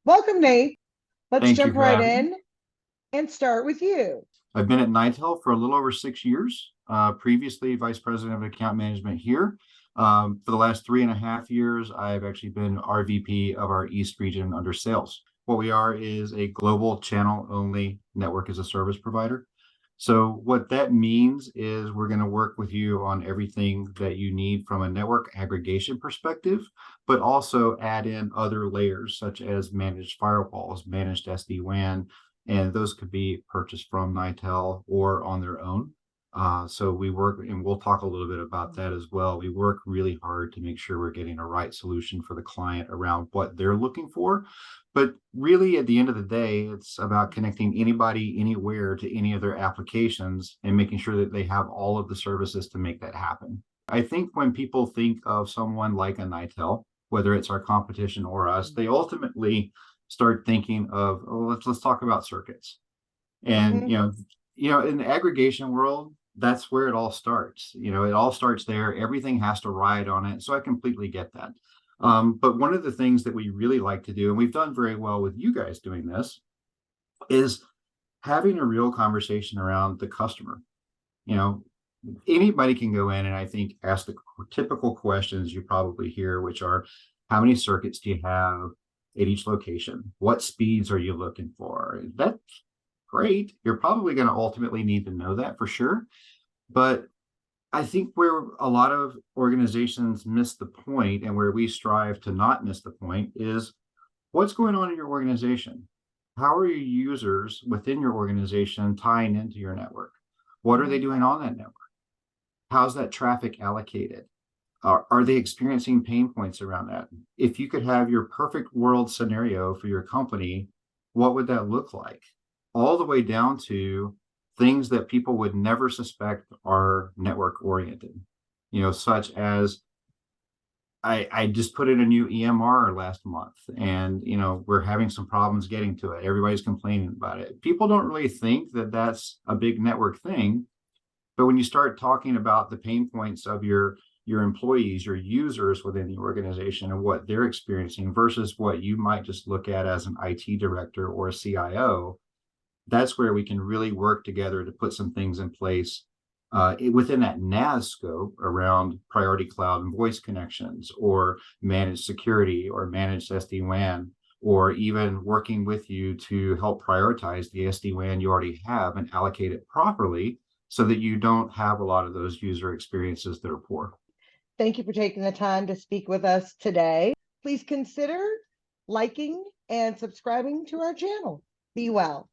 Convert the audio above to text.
Welcome, Nate. Let's Thank you jump for right having me. in and start with you. I've been at Nitel for a little over 6 years. Previously, Vice President of Account Management here. For the last 3.5 years, I've actually been RVP of our East region under sales. What we are is a global channel-only network as a service provider. So what that means is we're going to work with you on everything that you need from a network aggregation perspective, but also add in other layers such as managed firewalls, managed SD-WAN, and those could be purchased from Nitel or on their own. So we work, and we'll talk a little bit about that as well. We work really hard to make sure we're getting a right solution for the client around what they're looking for. But really, at the end of the day, it's about connecting anybody, anywhere to any of their applications and making sure that they have all of the services to make that happen. I think when people think of someone like a Nitel, whether it's our competition or us, they ultimately start thinking of, oh, let's talk about circuits. And Mhm. in the aggregation world, that's where it all starts. It all starts there. Everything has to ride on it. So I completely get that. But one of the things that we really like to do, and we've done very well with you guys doing this, is having a real conversation around the customer. You know, Anybody can go in and I think ask the typical questions you probably hear, which are, how many circuits do you have at each location? What speeds are you looking for? That's great. You're probably going to ultimately need to know that for sure. But I think where a lot of organizations miss the point and where we strive to not miss the point is, what's going on in your organization? How are your users within your organization tying into your network? What are they Mhm. doing on that network? How's that traffic allocated? Are they experiencing pain points around that? If you could have your perfect world scenario for your company, what would that look like? All the way down to things that people would never suspect are network oriented, such as I just put in a new EMR last month, and we're having some problems getting to it. Everybody's complaining about it. People don't really think that that's a big network thing, but when you start talking about the pain points of your employees, your users within the organization and what they're experiencing versus what you might just look at as an IT director or a CIO, that's where we can really work together to put some things in place within that NAS scope around priority cloud and voice connections, or managed security, or managed SD-WAN, or even working with you to help prioritize the SD-WAN you already have and allocate it properly so that you don't have a lot of those user experiences that are poor. Thank you for taking the time to speak with us today. Please consider liking and subscribing to our channel. Be well.